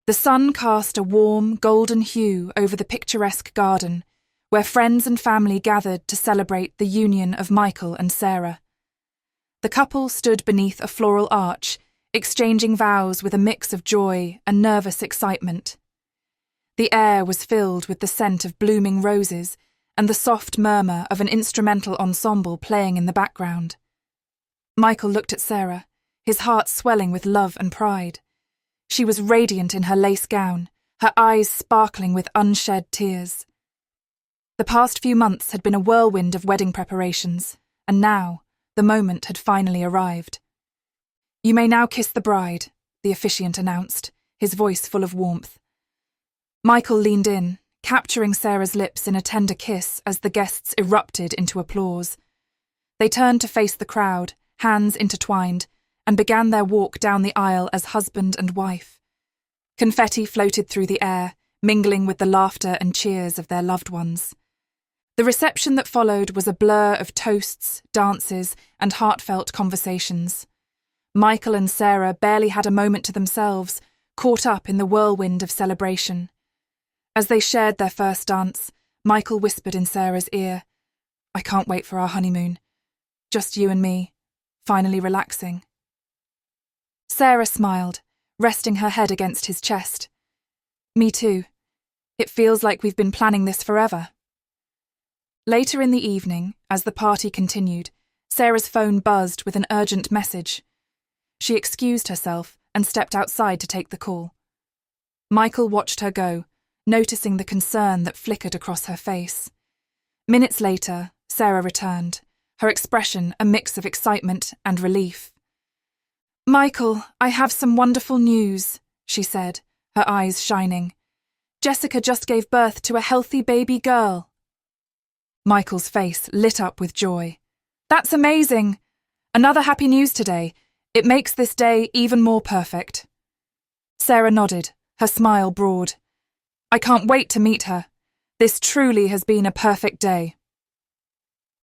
The sun cast a warm, golden hue over the picturesque garden, where friends and family gathered to celebrate the union of Michael and Sarah. The couple stood beneath a floral arch, exchanging vows with a mix of joy and nervous excitement. The air was filled with the scent of blooming roses and the soft murmur of an instrumental ensemble playing in the background. Michael looked at Sarah, his heart swelling with love and pride. She was radiant in her lace gown, her eyes sparkling with unshed tears. The past few months had been a whirlwind of wedding preparations, and now the moment had finally arrived. "You may now kiss the bride," the officiant announced, his voice full of warmth. Michael leaned in, capturing Sarah's lips in a tender kiss as the guests erupted into applause. They turned to face the crowd, hands intertwined, and began their walk down the aisle as husband and wife. Confetti floated through the air, mingling with the laughter and cheers of their loved ones. The reception that followed was a blur of toasts, dances, and heartfelt conversations. Michael and Sarah barely had a moment to themselves, caught up in the whirlwind of celebration. As they shared their first dance, Michael whispered in Sarah's ear, "I can't wait for our honeymoon. Just you and me, finally relaxing." Sarah smiled, resting her head against his chest. "Me too. It feels like we've been planning this forever." Later in the evening, as the party continued, Sarah's phone buzzed with an urgent message. She excused herself and stepped outside to take the call. Michael watched her go, noticing the concern that flickered across her face. Minutes later, Sarah returned, her expression a mix of excitement and relief. "Michael, I have some wonderful news," she said, her eyes shining. "Jessica just gave birth to a healthy baby girl." Michael's face lit up with joy. "That's amazing! Another happy news today. It makes this day even more perfect." Sarah nodded, her smile broad. "I can't wait to meet her. This truly has been a perfect day."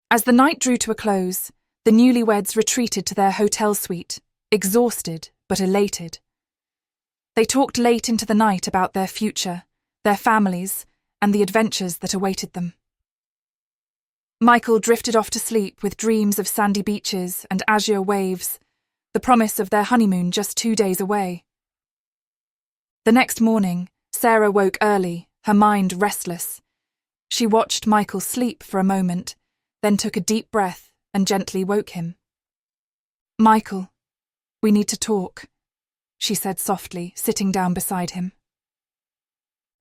As the night drew to a close, the newlyweds retreated to their hotel suite, exhausted but elated. They talked late into the night about their future, their families, and the adventures that awaited them. Michael drifted off to sleep with dreams of sandy beaches and azure waves, the promise of their honeymoon just 2 days away. The next morning, Sarah woke early, her mind restless. She watched Michael sleep for a moment, then took a deep breath and gently woke him. "Michael, we need to talk," she said softly, sitting down beside him.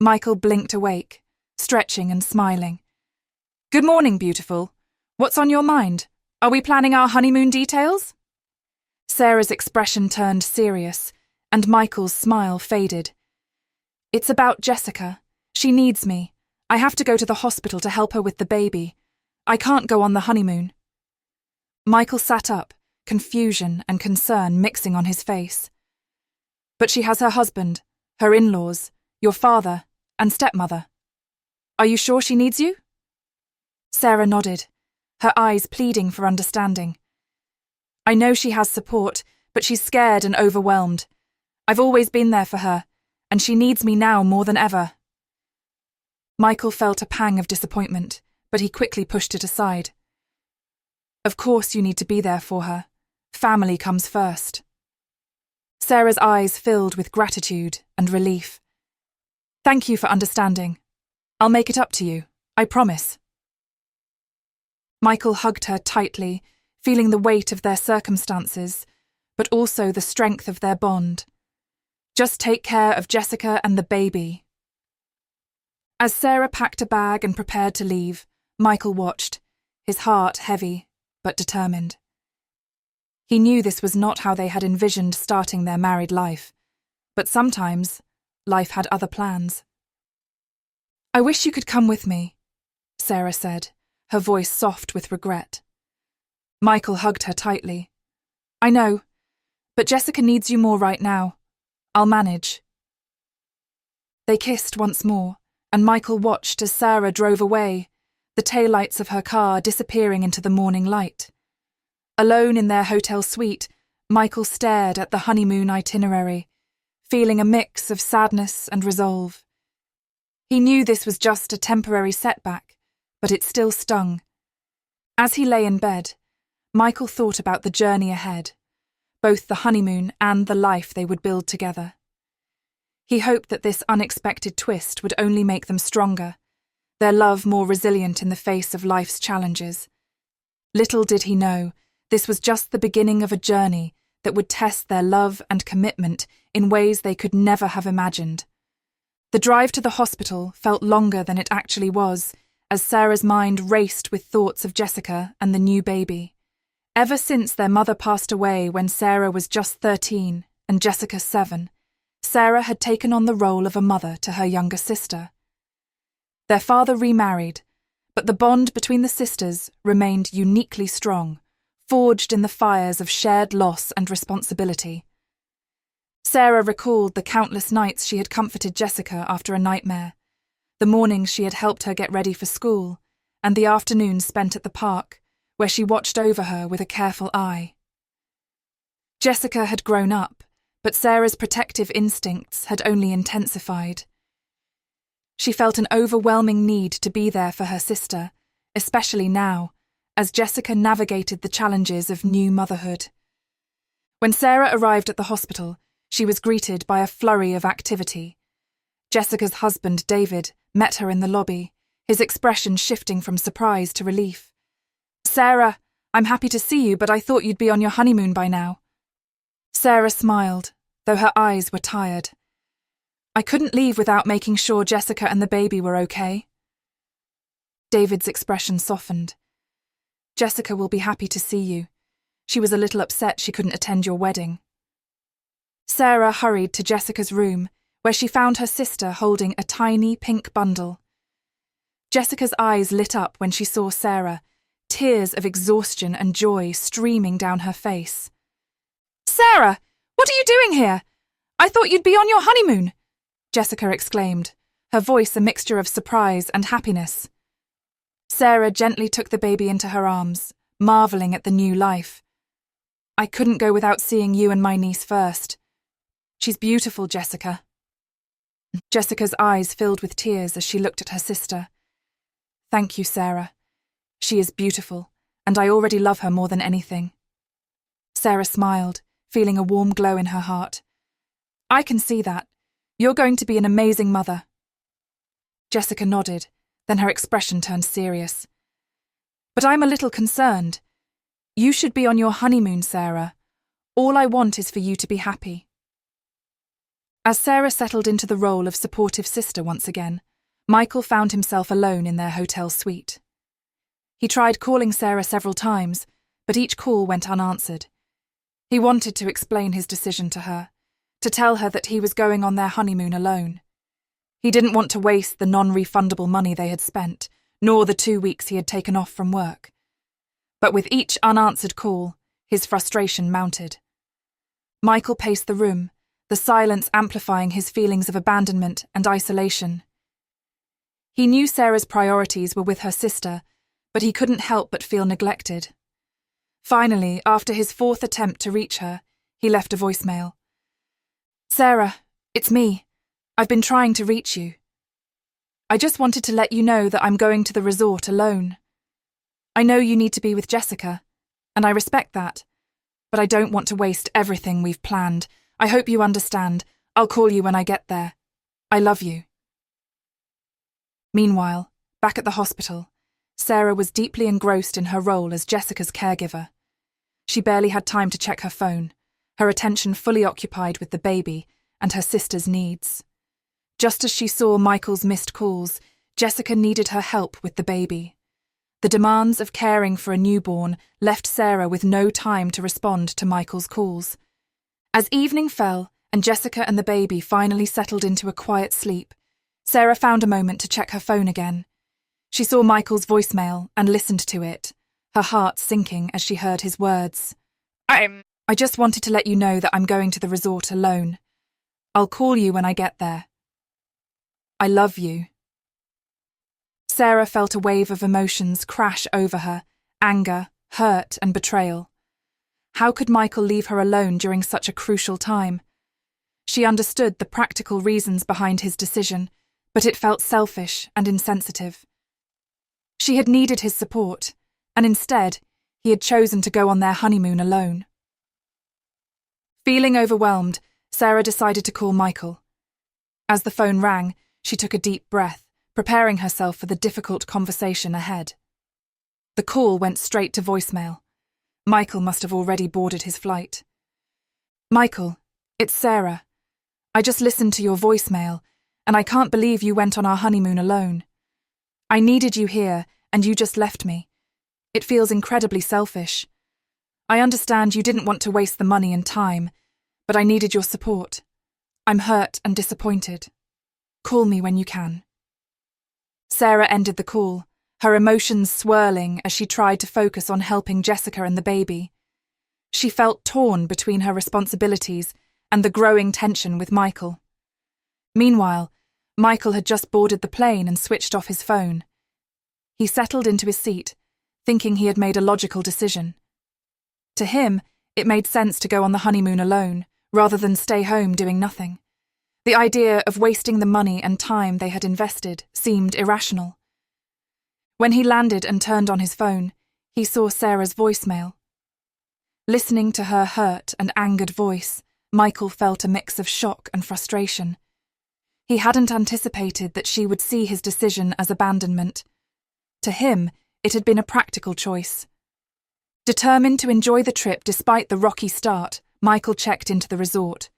Michael blinked awake, stretching and smiling. "Good morning, beautiful. What's on your mind? Are we planning our honeymoon details?" Sarah's expression turned serious, and Michael's smile faded. "It's about Jessica. She needs me. I have to go to the hospital to help her with the baby. I can't go on the honeymoon." Michael sat up, confusion and concern mixing on his face. "But she has her husband, her in-laws, your father, and stepmother. Are you sure she needs you?" Sarah nodded, her eyes pleading for understanding. "I know she has support, but she's scared and overwhelmed. I've always been there for her, and she needs me now more than ever." Michael felt a pang of disappointment, but he quickly pushed it aside. "Of course you need to be there for her. Family comes first." Sarah's eyes filled with gratitude and relief. "Thank you for understanding. I'll make it up to you, I promise." Michael hugged her tightly, feeling the weight of their circumstances, but also the strength of their bond. Just take care of Jessica and the baby. As Sarah packed a bag and prepared to leave, Michael watched, his heart heavy but determined. He knew this was not how they had envisioned starting their married life, but sometimes life had other plans. "I wish you could come with me," Sarah said, her voice soft with regret. Michael hugged her tightly. "I know, but Jessica needs you more right now. I'll manage." They kissed once more, and Michael watched as Sarah drove away, the taillights of her car disappearing into the morning light. Alone in their hotel suite, Michael stared at the honeymoon itinerary, feeling a mix of sadness and resolve. He knew this was just a temporary setback, but it still stung. As he lay in bed, Michael thought about the journey ahead, both the honeymoon and the life they would build together. He hoped that this unexpected twist would only make them stronger, their love more resilient in the face of life's challenges. Little did he know, this was just the beginning of a journey that would test their love and commitment in ways they could never have imagined. The drive to the hospital felt longer than it actually was, as Sarah's mind raced with thoughts of Jessica and the new baby. Ever since their mother passed away when Sarah was just 13 and Jessica 7, Sarah had taken on the role of a mother to her younger sister. Their father remarried, but the bond between the sisters remained uniquely strong, forged in the fires of shared loss and responsibility. Sarah recalled the countless nights she had comforted Jessica after a nightmare, the mornings she had helped her get ready for school, and the afternoons spent at the park, where she watched over her with a careful eye. Jessica had grown up, but Sarah's protective instincts had only intensified. She felt an overwhelming need to be there for her sister, especially now, as Jessica navigated the challenges of new motherhood. When Sarah arrived at the hospital, she was greeted by a flurry of activity. Jessica's husband, David, met her in the lobby, his expression shifting from surprise to relief. "Sarah, I'm happy to see you, but I thought you'd be on your honeymoon by now." Sarah smiled, though her eyes were tired. "I couldn't leave without making sure Jessica and the baby were okay." David's expression softened. "Jessica will be happy to see you. She was a little upset she couldn't attend your wedding." Sarah hurried to Jessica's room, where she found her sister holding a tiny pink bundle. Jessica's eyes lit up when she saw Sarah, tears of exhaustion and joy streaming down her face. "Sarah, what are you doing here? I thought you'd be on your honeymoon," Jessica exclaimed, her voice a mixture of surprise and happiness. Sarah gently took the baby into her arms, marveling at the new life. "I couldn't go without seeing you and my niece first. She's beautiful, Jessica." Jessica's eyes filled with tears as she looked at her sister. "Thank you, Sarah. She is beautiful, and I already love her more than anything." Sarah smiled, feeling a warm glow in her heart. "I can see that. You're going to be an amazing mother." Jessica nodded, then her expression turned serious. "But I'm a little concerned. You should be on your honeymoon, Sarah. All I want is for you to be happy." As Sarah settled into the role of supportive sister once again, Michael found himself alone in their hotel suite. He tried calling Sarah several times, but each call went unanswered. He wanted to explain his decision to her, to tell her that he was going on their honeymoon alone. He didn't want to waste the non-refundable money they had spent, nor the 2 weeks he had taken off from work. But with each unanswered call, his frustration mounted. Michael paced the room, the silence amplifying his feelings of abandonment and isolation. He knew Sarah's priorities were with her sister, but he couldn't help but feel neglected. Finally, after his 4th attempt to reach her, he left a voicemail. "Sarah, it's me. I've been trying to reach you. I just wanted to let you know that I'm going to the resort alone. I know you need to be with Jessica, and I respect that, but I don't want to waste everything we've planned. I hope you understand. I'll call you when I get there. I love you." Meanwhile, back at the hospital, Sarah was deeply engrossed in her role as Jessica's caregiver. She barely had time to check her phone, her attention fully occupied with the baby and her sister's needs. Just as she saw Michael's missed calls, Jessica needed her help with the baby. The demands of caring for a newborn left Sarah with no time to respond to Michael's calls. As evening fell and Jessica and the baby finally settled into a quiet sleep, Sarah found a moment to check her phone again. She saw Michael's voicemail and listened to it, her heart sinking as she heard his words. I just wanted to let you know that I'm going to the resort alone. I'll call you when I get there. I love you." Sarah felt a wave of emotions crash over her, anger, hurt, and betrayal. How could Michael leave her alone during such a crucial time? She understood the practical reasons behind his decision, but it felt selfish and insensitive. She had needed his support, and instead, he had chosen to go on their honeymoon alone. Feeling overwhelmed, Sarah decided to call Michael. As the phone rang, she took a deep breath, preparing herself for the difficult conversation ahead. The call went straight to voicemail. Michael must have already boarded his flight. "Michael, it's Sarah. I just listened to your voicemail, and I can't believe you went on our honeymoon alone. I needed you here, and you just left me. It feels incredibly selfish. I understand you didn't want to waste the money and time, but I needed your support. I'm hurt and disappointed. Call me when you can." Sarah ended the call, her emotions swirling as she tried to focus on helping Jessica and the baby. She felt torn between her responsibilities and the growing tension with Michael. Meanwhile, Michael had just boarded the plane and switched off his phone. He settled into his seat, thinking he had made a logical decision. To him, it made sense to go on the honeymoon alone, rather than stay home doing nothing. The idea of wasting the money and time they had invested seemed irrational. When he landed and turned on his phone, he saw Sarah's voicemail. Listening to her hurt and angered voice, Michael felt a mix of shock and frustration. He hadn't anticipated that she would see his decision as abandonment. To him, it had been a practical choice. Determined to enjoy the trip despite the rocky start, Michael checked into the resort.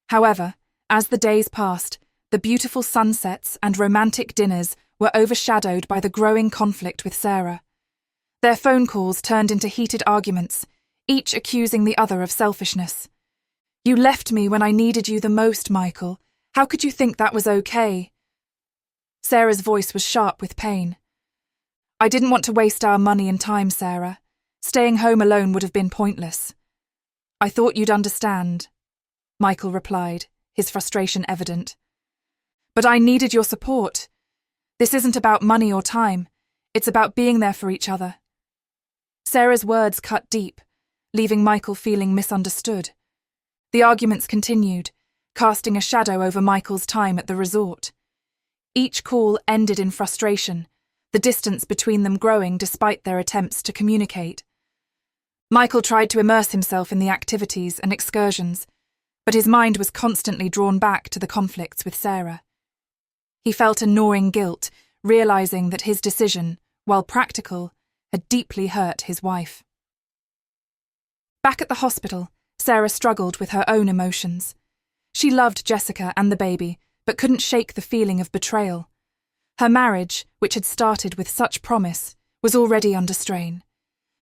However, as the days passed, the beautiful sunsets and romantic dinners were overshadowed by the growing conflict with Sarah. Their phone calls turned into heated arguments, each accusing the other of selfishness. "You left me when I needed you the most, Michael. How could you think that was okay?" Sarah's voice was sharp with pain. "I didn't want to waste our money and time, Sarah. Staying home alone would have been pointless." "I thought you'd understand," Michael replied, his frustration evident. "But I needed your support. This isn't about money or time. It's about being there for each other." Sarah's words cut deep, leaving Michael feeling misunderstood. The arguments continued, casting a shadow over Michael's time at the resort. Each call ended in frustration, the distance between them growing despite their attempts to communicate. Michael tried to immerse himself in the activities and excursions, but his mind was constantly drawn back to the conflicts with Sarah. He felt a gnawing guilt, realizing that his decision, while practical, had deeply hurt his wife. Back at the hospital, Sarah struggled with her own emotions. She loved Jessica and the baby, but couldn't shake the feeling of betrayal. Her marriage, which had started with such promise, was already under strain.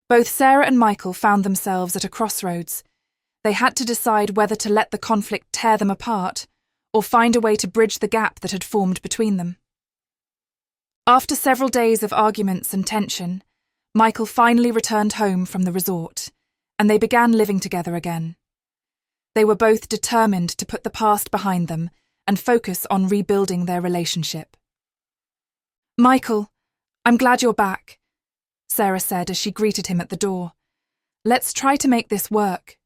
Both Sarah and Michael found themselves at a crossroads. They had to decide whether to let the conflict tear them apart, or find a way to bridge the gap that had formed between them. After several days of arguments and tension, Michael finally returned home from the resort, and they began living together again. They were both determined to put the past behind them and focus on rebuilding their relationship. "Michael, I'm glad you're back," Sarah said as she greeted him at the door. "Let's try to make this work."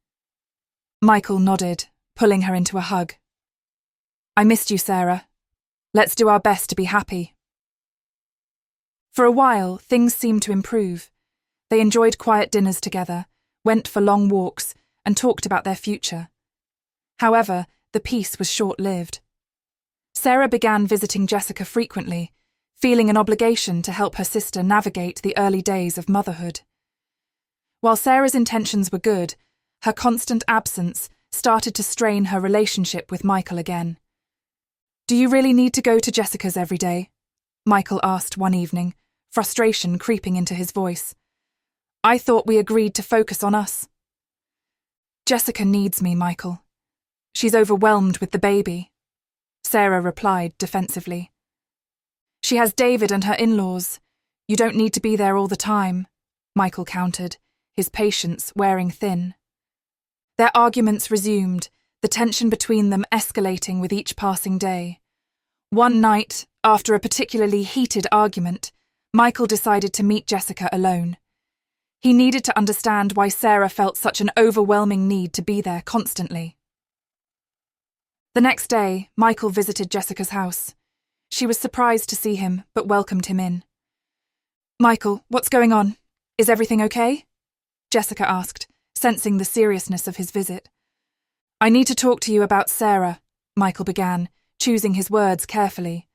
Michael nodded, pulling her into a hug. "I missed you, Sarah. Let's do our best to be happy." For a while, things seemed to improve. They enjoyed quiet dinners together, went for long walks, and talked about their future. However, the peace was short-lived. Sarah began visiting Jessica frequently, feeling an obligation to help her sister navigate the early days of motherhood. While Sarah's intentions were good, her constant absence started to strain her relationship with Michael again. "Do you really need to go to Jessica's every day?" Michael asked one evening, frustration creeping into his voice. "I thought we agreed to focus on us." "Jessica needs me, Michael. She's overwhelmed with the baby," Sarah replied defensively. "She has David and her in-laws. You don't need to be there all the time," Michael countered, his patience wearing thin. Their arguments resumed, the tension between them escalating with each passing day. One night, after a particularly heated argument, Michael decided to meet Jessica alone. He needed to understand why Sarah felt such an overwhelming need to be there constantly. The next day, Michael visited Jessica's house. She was surprised to see him, but welcomed him in. "Michael, what's going on? Is everything okay?" Jessica asked, sensing the seriousness of his visit. "I need to talk to you about Sarah," Michael began, choosing his words carefully.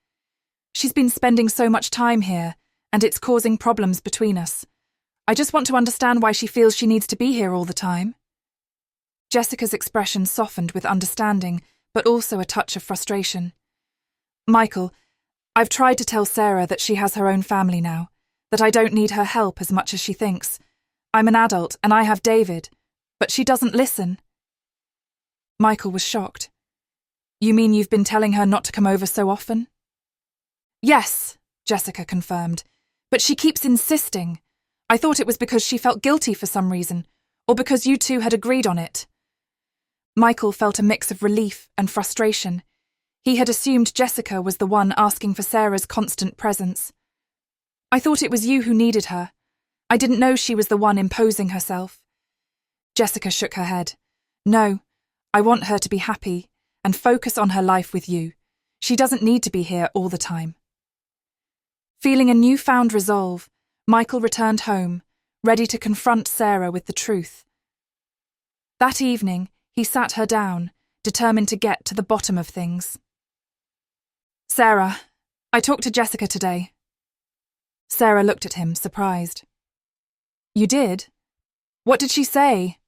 "She's been spending so much time here, and it's causing problems between us. I just want to understand why she feels she needs to be here all the time." Jessica's expression softened with understanding, but also a touch of frustration. "Michael, I've tried to tell Sarah that she has her own family now, that I don't need her help as much as she thinks. I'm an adult and I have David, but she doesn't listen." Michael was shocked. "You mean you've been telling her not to come over so often?" "Yes," Jessica confirmed, "but she keeps insisting. I thought it was because she felt guilty for some reason, or because you two had agreed on it." Michael felt a mix of relief and frustration. He had assumed Jessica was the one asking for Sarah's constant presence. "I thought it was you who needed her. I didn't know she was the one imposing herself." Jessica shook her head. "No, I want her to be happy and focus on her life with you. She doesn't need to be here all the time." Feeling a newfound resolve, Michael returned home, ready to confront Sarah with the truth. That evening, he sat her down, determined to get to the bottom of things. "Sarah, I talked to Jessica today." Sarah looked at him, surprised. "You did? What did she say?"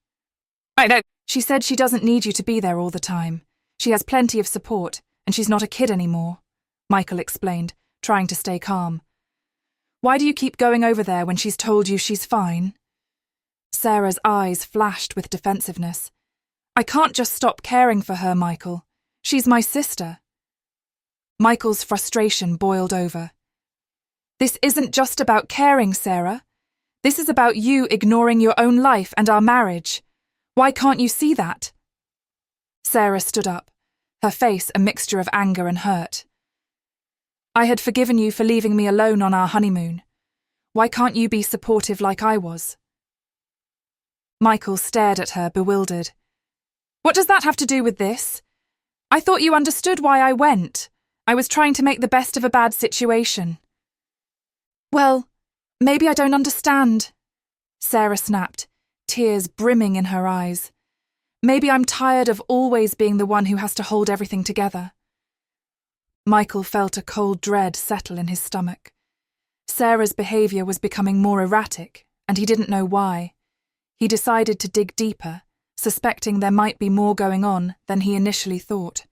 "I know. She said she doesn't need you to be there all the time. She has plenty of support, and she's not a kid anymore," Michael explained, trying to stay calm. "Why do you keep going over there when she's told you she's fine?" Sarah's eyes flashed with defensiveness. "I can't just stop caring for her, Michael. She's my sister." Michael's frustration boiled over. "This isn't just about caring, Sarah. This is about you ignoring your own life and our marriage. Why can't you see that?" Sarah stood up, her face a mixture of anger and hurt. "I had forgiven you for leaving me alone on our honeymoon. Why can't you be supportive like I was?" Michael stared at her, bewildered. "What does that have to do with this? I thought you understood why I went. I was trying to make the best of a bad situation." "Well, maybe I don't understand," Sarah snapped, tears brimming in her eyes. "Maybe I'm tired of always being the one who has to hold everything together." Michael felt a cold dread settle in his stomach. Sarah's behaviour was becoming more erratic, and he didn't know why. He decided to dig deeper, suspecting there might be more going on than he initially thought.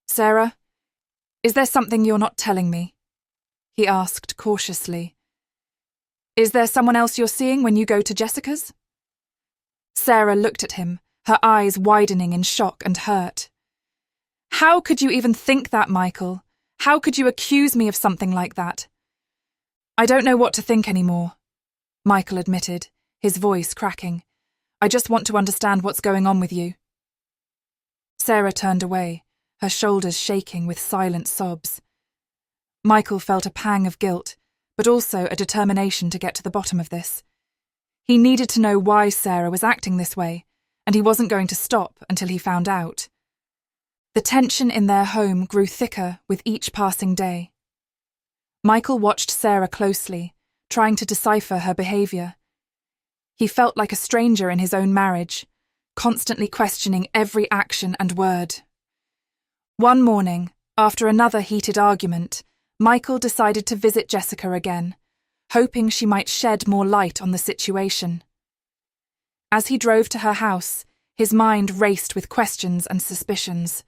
"Sarah, is there something you're not telling me?" he asked cautiously. "Is there someone else you're seeing when you go to Jessica's?" Sarah looked at him, her eyes widening in shock and hurt. "How could you even think that, Michael? How could you accuse me of something like that?" "I don't know what to think anymore," Michael admitted, his voice cracking. "I just want to understand what's going on with you." Sarah turned away, her shoulders shaking with silent sobs. Michael felt a pang of guilt, but also a determination to get to the bottom of this. He needed to know why Sarah was acting this way, and he wasn't going to stop until he found out. The tension in their home grew thicker with each passing day. Michael watched Sarah closely, trying to decipher her behaviour. He felt like a stranger in his own marriage, constantly questioning every action and word. One morning, after another heated argument, Michael decided to visit Jessica again, hoping she might shed more light on the situation. As he drove to her house, his mind raced with questions and suspicions.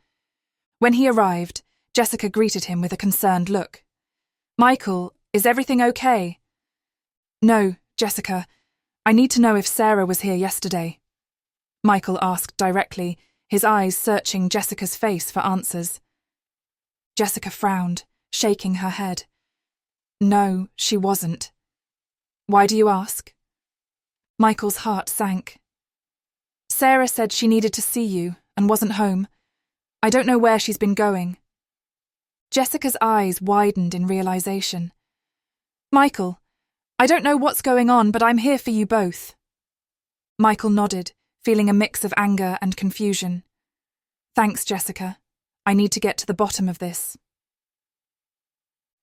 When he arrived, Jessica greeted him with a concerned look. "Michael, is everything okay?" "No, Jessica. I need to know if Sarah was here yesterday," Michael asked directly, his eyes searching Jessica's face for answers. Jessica frowned, shaking her head. "No, she wasn't." "Why do you ask?" Michael's heart sank. "Sarah said she needed to see you and wasn't home. I don't know where she's been going." Jessica's eyes widened in realization. "Michael, I don't know what's going on, but I'm here for you both." Michael nodded, feeling a mix of anger and confusion. "Thanks, Jessica." I need to get to the bottom of this.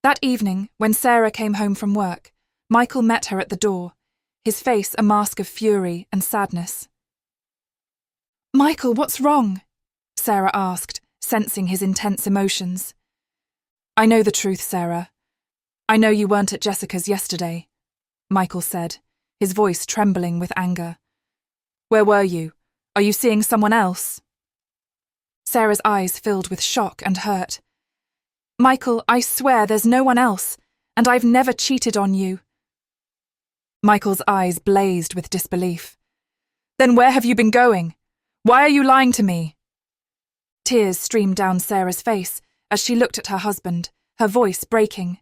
That evening, when Sarah came home from work, Michael met her at the door, his face a mask of fury and sadness. "Michael, what's wrong?" Sarah asked, sensing his intense emotions. "I know the truth, Sarah. I know you weren't at Jessica's yesterday," Michael said, his voice trembling with anger. "Where were you? Are you seeing someone else?" Sarah's eyes filled with shock and hurt. "Michael, I swear there's no one else, and I've never cheated on you." Michael's eyes blazed with disbelief. "Then where have you been going? Why are you lying to me?" Tears streamed down Sarah's face as she looked at her husband, her voice breaking.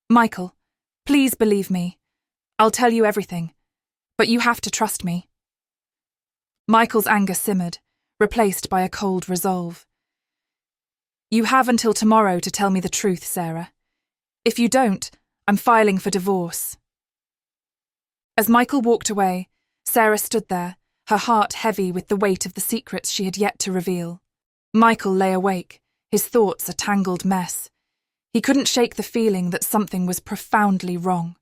"Michael, please believe me. I'll tell you everything, but you have to trust me." Michael's anger simmered, replaced by a cold resolve. "You have until tomorrow to tell me the truth, Sarah. If you don't, I'm filing for divorce." As Michael walked away, Sarah stood there, her heart heavy with the weight of the secrets she had yet to reveal. Michael lay awake, his thoughts a tangled mess. He couldn't shake the feeling that something was profoundly wrong.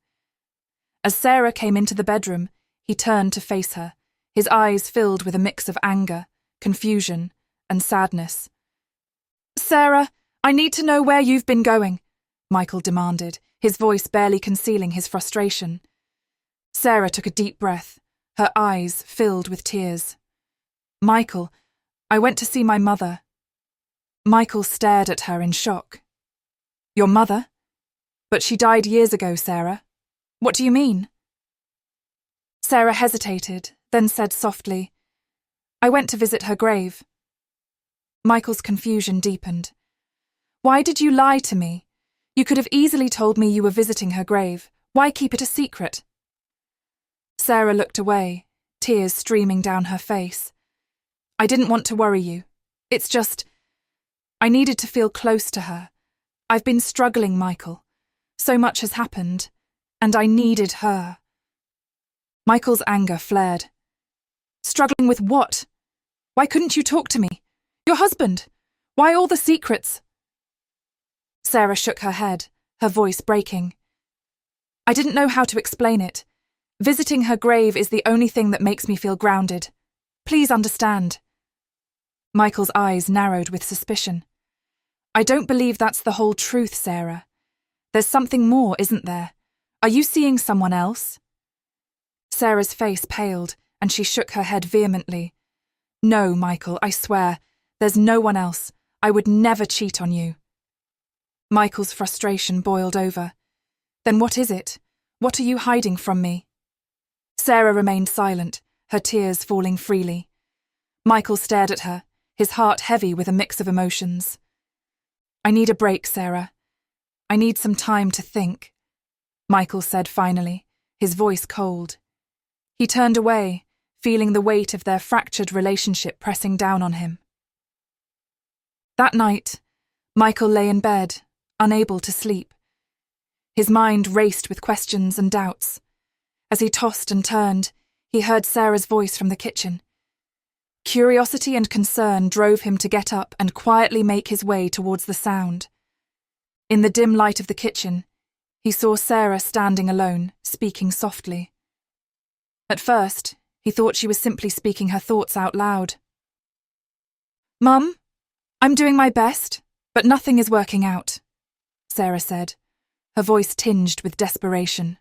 As Sarah came into the bedroom, he turned to face her, his eyes filled with a mix of anger, confusion, and sadness. "Sarah, I need to know where you've been going," Michael demanded, his voice barely concealing his frustration. Sarah took a deep breath, her eyes filled with tears. "Michael, I went to see my mother." Michael stared at her in shock. "Your mother? But she died years ago, Sarah. What do you mean?" Sarah hesitated, then said softly, "I went to visit her grave." Michael's confusion deepened. "Why did you lie to me? You could have easily told me you were visiting her grave. Why keep it a secret?" Sarah looked away, tears streaming down her face. "I didn't want to worry you. It's just, I needed to feel close to her. I've been struggling, Michael. So much has happened, and I needed her." Michael's anger flared. "Struggling with what? Why couldn't you talk to me? Your husband? Why all the secrets?" Sarah shook her head, her voice breaking. "I didn't know how to explain it. Visiting her grave is the only thing that makes me feel grounded. Please understand." Michael's eyes narrowed with suspicion. "I don't believe that's the whole truth, Sarah. There's something more, isn't there? Are you seeing someone else?" Sarah's face paled, and she shook her head vehemently. "No, Michael, I swear. There's no one else. I would never cheat on you." Michael's frustration boiled over. "Then what is it? What are you hiding from me?" Sarah remained silent, her tears falling freely. Michael stared at her, his heart heavy with a mix of emotions. "I need a break, Sarah. I need some time to think," Michael said finally, his voice cold. He turned away, feeling the weight of their fractured relationship pressing down on him. That night, Michael lay in bed, unable to sleep. His mind raced with questions and doubts. As he tossed and turned, he heard Sarah's voice from the kitchen. Curiosity and concern drove him to get up and quietly make his way towards the sound. In the dim light of the kitchen, he saw Sarah standing alone, speaking softly. At first, he thought she was simply speaking her thoughts out loud. "Mum, I'm doing my best, but nothing is working out," Sarah said, her voice tinged with desperation.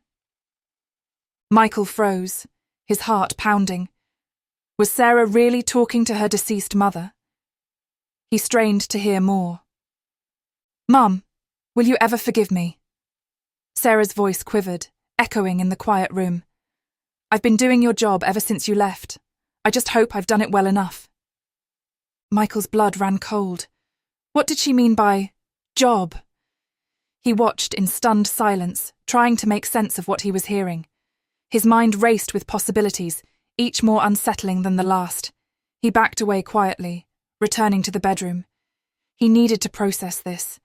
Michael froze, his heart pounding. Was Sarah really talking to her deceased mother? He strained to hear more. "Mum, will you ever forgive me?" Sarah's voice quivered, echoing in the quiet room. "I've been doing your job ever since you left. I just hope I've done it well enough." Michael's blood ran cold. What did she mean by job? He watched in stunned silence, trying to make sense of what he was hearing. His mind raced with possibilities, each more unsettling than the last. He backed away quietly, returning to the bedroom. He needed to process this.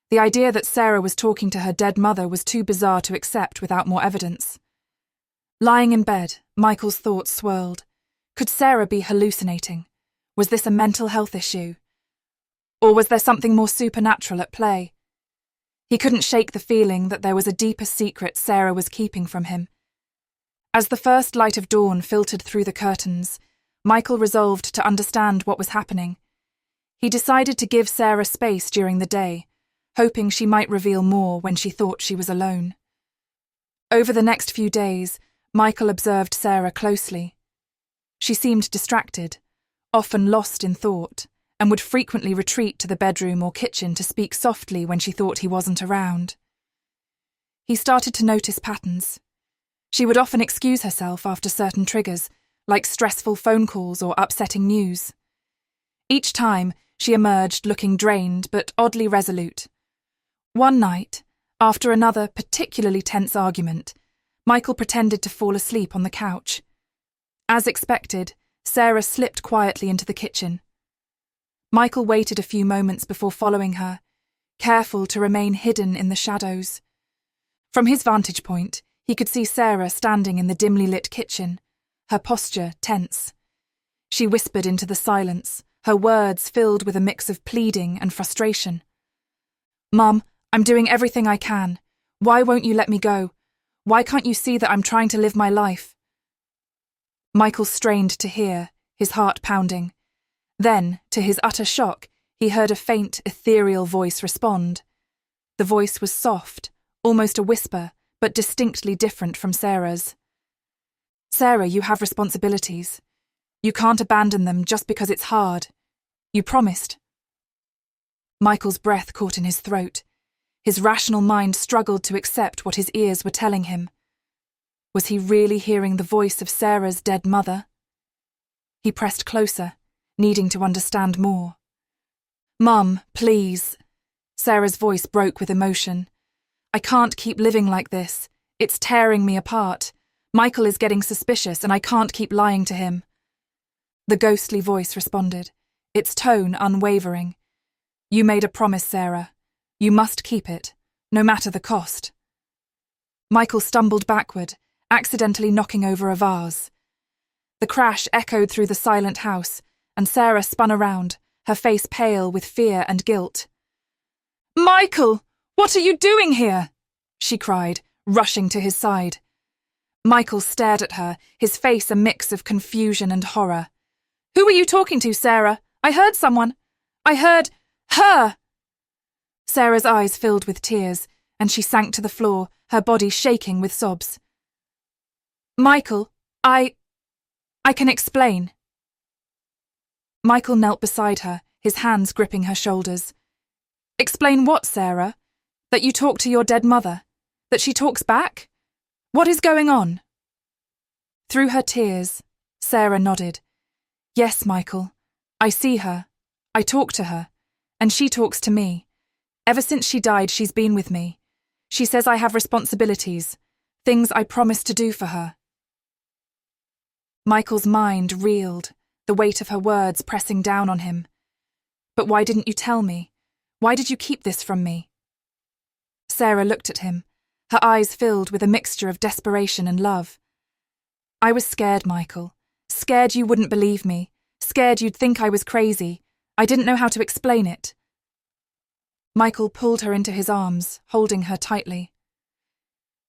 The idea that Sarah was talking to her dead mother was too bizarre to accept without more evidence. Lying in bed, Michael's thoughts swirled. Could Sarah be hallucinating? Was this a mental health issue? Or was there something more supernatural at play? He couldn't shake the feeling that there was a deeper secret Sarah was keeping from him. As the first light of dawn filtered through the curtains, Michael resolved to understand what was happening. He decided to give Sarah space during the day, hoping she might reveal more when she thought she was alone. Over the next few days, Michael observed Sarah closely. She seemed distracted, often lost in thought, and would frequently retreat to the bedroom or kitchen to speak softly when she thought he wasn't around. He started to notice patterns. She would often excuse herself after certain triggers, like stressful phone calls or upsetting news. Each time, she emerged looking drained but oddly resolute. One night, after another particularly tense argument, Michael pretended to fall asleep on the couch. As expected, Sarah slipped quietly into the kitchen. Michael waited a few moments before following her, careful to remain hidden in the shadows. From his vantage point, he could see Sarah standing in the dimly lit kitchen, her posture tense. She whispered into the silence, her words filled with a mix of pleading and frustration. "Mum, I'm doing everything I can. Why won't you let me go? Why can't you see that I'm trying to live my life?" Michael strained to hear, his heart pounding. Then, to his utter shock, he heard a faint, ethereal voice respond. The voice was soft, almost a whisper, but distinctly different from Sarah's. "Sarah, you have responsibilities. You can't abandon them just because it's hard. You promised." Michael's breath caught in his throat. His rational mind struggled to accept what his ears were telling him. Was he really hearing the voice of Sarah's dead mother? He pressed closer, needing to understand more. "Mum, please." Sarah's voice broke with emotion. "I can't keep living like this. It's tearing me apart. Michael is getting suspicious and I can't keep lying to him." The ghostly voice responded, its tone unwavering. "You made a promise, Sarah. You must keep it, no matter the cost." Michael stumbled backward, accidentally knocking over a vase. The crash echoed through the silent house, and Sarah spun around, her face pale with fear and guilt. "Michael, what are you doing here?" she cried, rushing to his side. Michael stared at her, his face a mix of confusion and horror. "Who are you talking to, Sarah? I heard someone. I heard her." Sarah's eyes filled with tears, and she sank to the floor, her body shaking with sobs. "Michael, I can explain." Michael knelt beside her, his hands gripping her shoulders. "Explain what, Sarah? That you talk to your dead mother? That she talks back? What is going on?" Through her tears, Sarah nodded. "Yes, Michael. I see her. I talk to her. And she talks to me. Ever since she died, she's been with me. She says I have responsibilities, things I promised to do for her." Michael's mind reeled, the weight of her words pressing down on him. "But why didn't you tell me? Why did you keep this from me?" Sarah looked at him, her eyes filled with a mixture of desperation and love. "I was scared, Michael. Scared you wouldn't believe me. Scared you'd think I was crazy. I didn't know how to explain it." Michael pulled her into his arms, holding her tightly.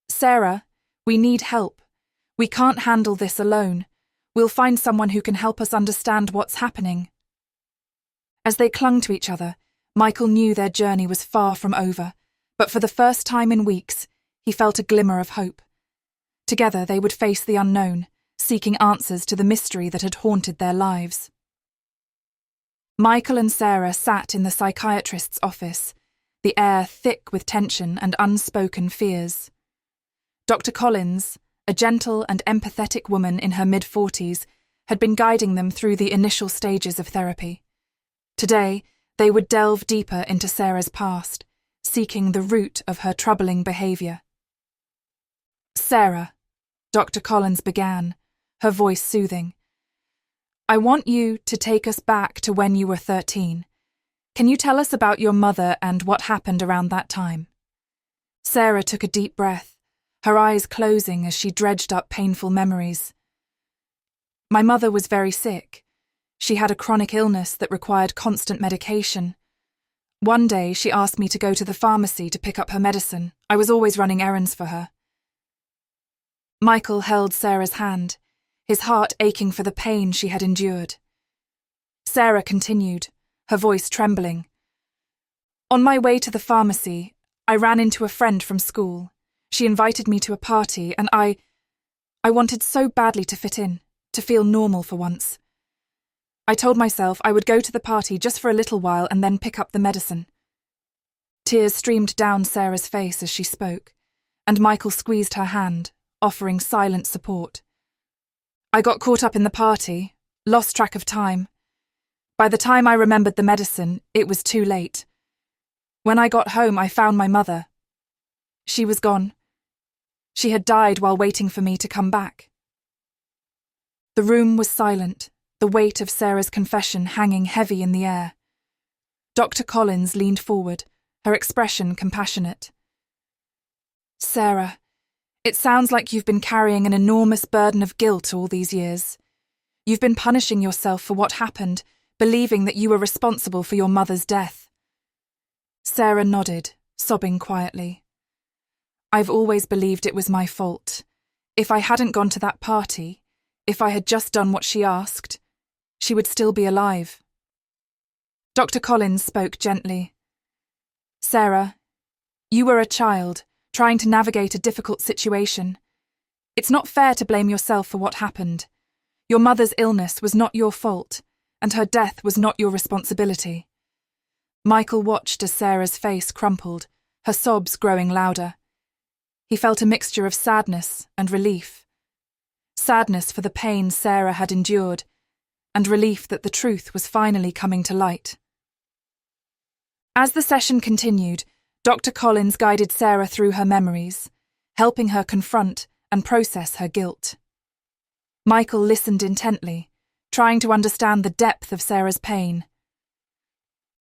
"Sarah, we need help. We can't handle this alone. We'll find someone who can help us understand what's happening." As they clung to each other, Michael knew their journey was far from over, but for the first time in weeks, he felt a glimmer of hope. Together they would face the unknown, seeking answers to the mystery that had haunted their lives. Michael and Sarah sat in the psychiatrist's office, the air thick with tension and unspoken fears. Dr. Collins, a gentle and empathetic woman in her mid-40s, had been guiding them through the initial stages of therapy. Today, they would delve deeper into Sarah's past, seeking the root of her troubling behaviour. "Sarah," Dr. Collins began, her voice soothing, "I want you to take us back to when you were 13. Can you tell us about your mother and what happened around that time?" Sarah took a deep breath, her eyes closing as she dredged up painful memories. "My mother was very sick. She had a chronic illness that required constant medication. One day, she asked me to go to the pharmacy to pick up her medicine. I was always running errands for her. Michael held Sarah's hand, his heart aching for the pain she had endured. Sarah continued, her voice trembling. On my way to the pharmacy, I ran into a friend from school. She invited me to a party, and I wanted so badly to fit in, to feel normal for once. I told myself I would go to the party just for a little while and then pick up the medicine. Tears streamed down Sarah's face as she spoke, and Michael squeezed her hand, offering silent support. I got caught up in the party, lost track of time. By the time I remembered the medicine, it was too late. When I got home, I found my mother. She was gone. She had died while waiting for me to come back. The room was silent, the weight of Sarah's confession hanging heavy in the air. Dr. Collins leaned forward, her expression compassionate. Sarah, it sounds like you've been carrying an enormous burden of guilt all these years. You've been punishing yourself for what happened, believing that you were responsible for your mother's death. Sarah nodded, sobbing quietly. I've always believed it was my fault. If I hadn't gone to that party, if I had just done what she asked, she would still be alive. Dr. Collins spoke gently. Sarah, you were a child, trying to navigate a difficult situation. It's not fair to blame yourself for what happened. Your mother's illness was not your fault, and her death was not your responsibility. Michael watched as Sarah's face crumpled, her sobs growing louder. He felt a mixture of sadness and relief. Sadness for the pain Sarah had endured, and relief that the truth was finally coming to light. As the session continued, Dr. Collins guided Sarah through her memories, helping her confront and process her guilt. Michael listened intently, trying to understand the depth of Sarah's pain.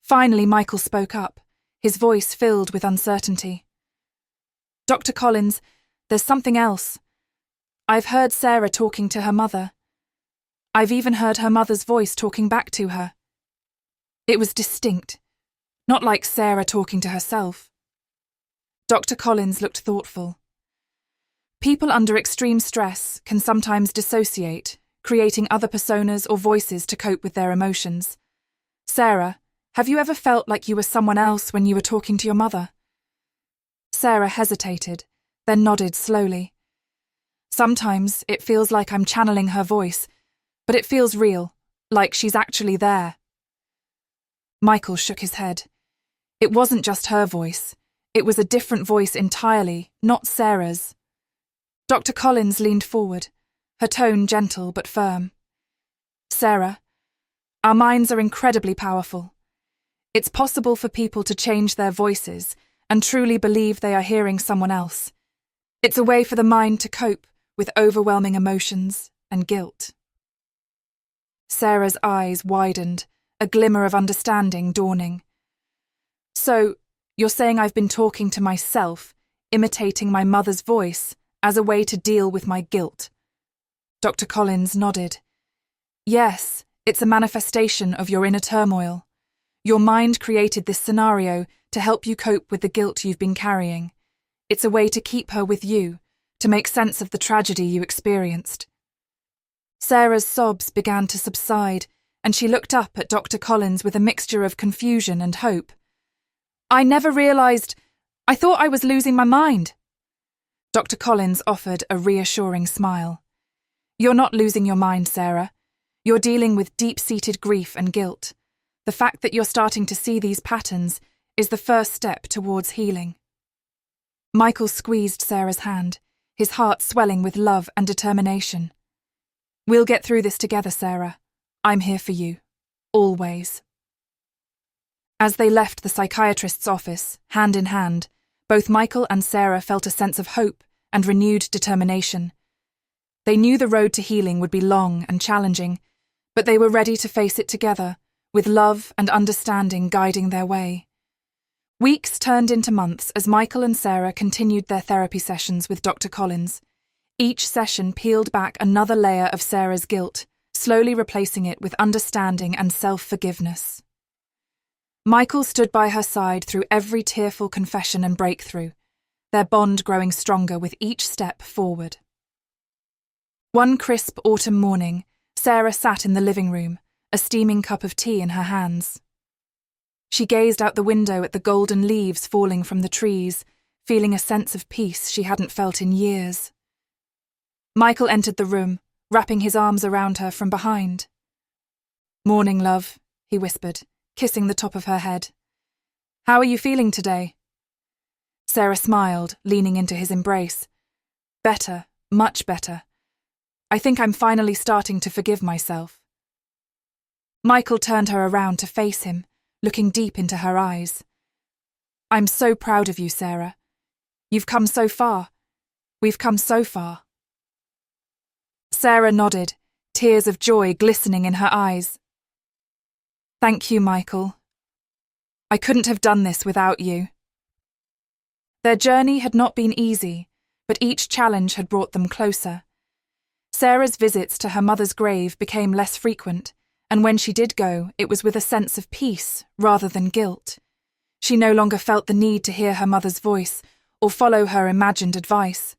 Finally, Michael spoke up, his voice filled with uncertainty. Dr. Collins, there's something else. I've heard Sarah talking to her mother. I've even heard her mother's voice talking back to her. It was distinct, not like Sarah talking to herself. Dr. Collins looked thoughtful. People under extreme stress can sometimes dissociate, creating other personas or voices to cope with their emotions. Sarah, have you ever felt like you were someone else when you were talking to your mother? Sarah hesitated, then nodded slowly. Sometimes it feels like I'm channeling her voice, but it feels real, like she's actually there. Michael shook his head. It wasn't just her voice. It was a different voice entirely, not Sarah's. Dr. Collins leaned forward, her tone gentle but firm. Sarah, our minds are incredibly powerful. It's possible for people to change their voices and truly believe they are hearing someone else. It's a way for the mind to cope with overwhelming emotions and guilt. Sarah's eyes widened, a glimmer of understanding dawning. So, you're saying I've been talking to myself, imitating my mother's voice, as a way to deal with my guilt? Dr. Collins nodded. Yes, it's a manifestation of your inner turmoil. Your mind created this scenario to help you cope with the guilt you've been carrying. It's a way to keep her with you, to make sense of the tragedy you experienced. Sarah's sobs began to subside, and she looked up at Dr. Collins with a mixture of confusion and hope. I never realised. I thought I was losing my mind. Dr. Collins offered a reassuring smile. You're not losing your mind, Sarah. You're dealing with deep-seated grief and guilt. The fact that you're starting to see these patterns is the first step towards healing. Michael squeezed Sarah's hand, his heart swelling with love and determination. We'll get through this together, Sarah. I'm here for you. Always. As they left the psychiatrist's office, hand in hand, both Michael and Sarah felt a sense of hope and renewed determination. They knew the road to healing would be long and challenging, but they were ready to face it together, with love and understanding guiding their way. Weeks turned into months as Michael and Sarah continued their therapy sessions with Dr. Collins. Each session peeled back another layer of Sarah's guilt, slowly replacing it with understanding and self-forgiveness. Michael stood by her side through every tearful confession and breakthrough, their bond growing stronger with each step forward. One crisp autumn morning, Sarah sat in the living room, a steaming cup of tea in her hands. She gazed out the window at the golden leaves falling from the trees, feeling a sense of peace she hadn't felt in years. Michael entered the room, wrapping his arms around her from behind. "Morning, love," he whispered, kissing the top of her head. "How are you feeling today?" Sarah smiled, leaning into his embrace. "Better, much better. I think I'm finally starting to forgive myself." Michael turned her around to face him, looking deep into her eyes. "I'm so proud of you, Sarah. You've come so far. We've come so far." Sarah nodded, tears of joy glistening in her eyes. "Thank you, Michael. I couldn't have done this without you." Their journey had not been easy, but each challenge had brought them closer. Sarah's visits to her mother's grave became less frequent, and when she did go, it was with a sense of peace rather than guilt. She no longer felt the need to hear her mother's voice or follow her imagined advice.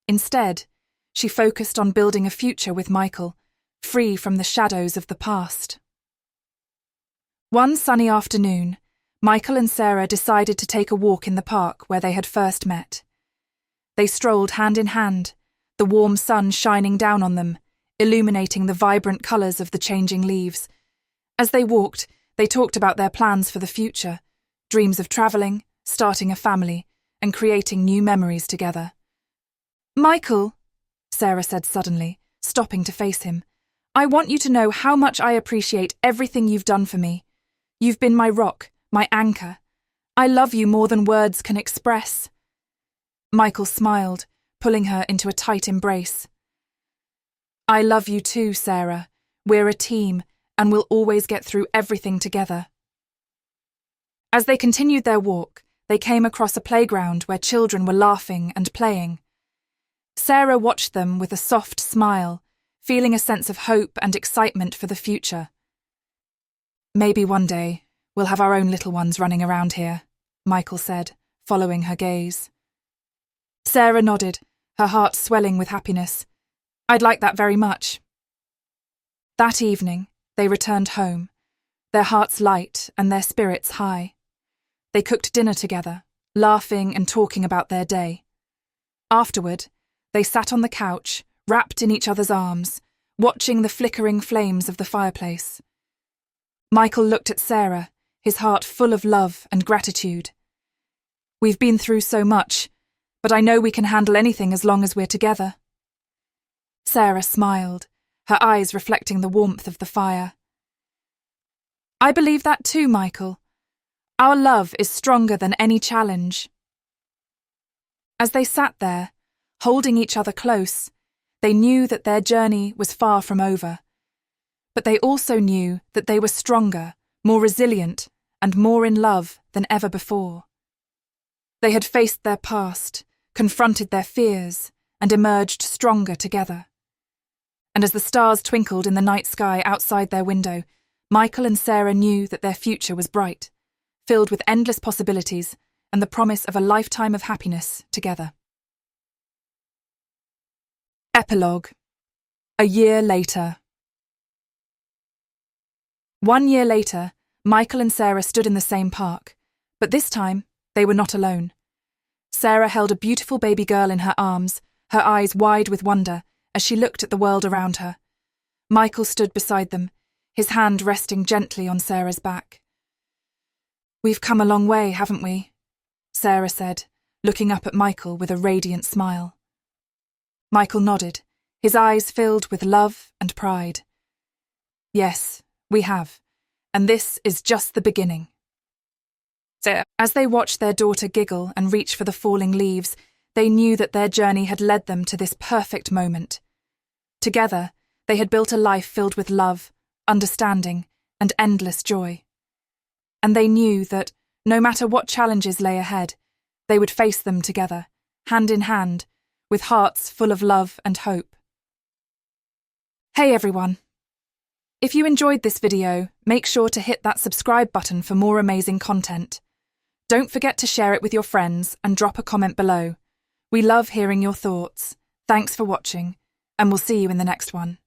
Instead, she focused on building a future with Michael, free from the shadows of the past. One sunny afternoon, Michael and Sarah decided to take a walk in the park where they had first met. They strolled hand in hand, the warm sun shining down on them, illuminating the vibrant colours of the changing leaves. As they walked, they talked about their plans for the future, dreams of travelling, starting a family, and creating new memories together. "Michael," Sarah said suddenly, stopping to face him, "I want you to know how much I appreciate everything you've done for me. You've been my rock, my anchor. I love you more than words can express." Michael smiled, pulling her into a tight embrace. "I love you too, Sarah. We're a team, and we'll always get through everything together." As they continued their walk, they came across a playground where children were laughing and playing. Sarah watched them with a soft smile, feeling a sense of hope and excitement for the future. "Maybe one day we'll have our own little ones running around here," Michael said, following her gaze. Sarah nodded, her heart swelling with happiness. "I'd like that very much." That evening, they returned home, their hearts light and their spirits high. They cooked dinner together, laughing and talking about their day. Afterward, they sat on the couch, wrapped in each other's arms, watching the flickering flames of the fireplace. Michael looked at Sarah, his heart full of love and gratitude. "We've been through so much, but I know we can handle anything as long as we're together." Sarah smiled, her eyes reflecting the warmth of the fire. "I believe that too, Michael. Our love is stronger than any challenge." As they sat there, holding each other close, they knew that their journey was far from over. But they also knew that they were stronger, more resilient, and more in love than ever before. They had faced their past, confronted their fears, and emerged stronger together. And as the stars twinkled in the night sky outside their window, Michael and Sarah knew that their future was bright, filled with endless possibilities and the promise of a lifetime of happiness together. Epilogue. A year later. 1 year later, Michael and Sarah stood in the same park, but this time they were not alone. Sarah held a beautiful baby girl in her arms, her eyes wide with wonder as she looked at the world around her. Michael stood beside them, his hand resting gently on Sarah's back. "We've come a long way, haven't we?" Sarah said, looking up at Michael with a radiant smile. Michael nodded, his eyes filled with love and pride. "Yes, we have, and this is just the beginning." As they watched their daughter giggle and reach for the falling leaves, they knew that their journey had led them to this perfect moment. Together, they had built a life filled with love, understanding, and endless joy. And they knew that, no matter what challenges lay ahead, they would face them together, hand in hand, with hearts full of love and hope. Hey everyone! If you enjoyed this video, make sure to hit that subscribe button for more amazing content. Don't forget to share it with your friends and drop a comment below. We love hearing your thoughts. Thanks for watching, and we'll see you in the next one.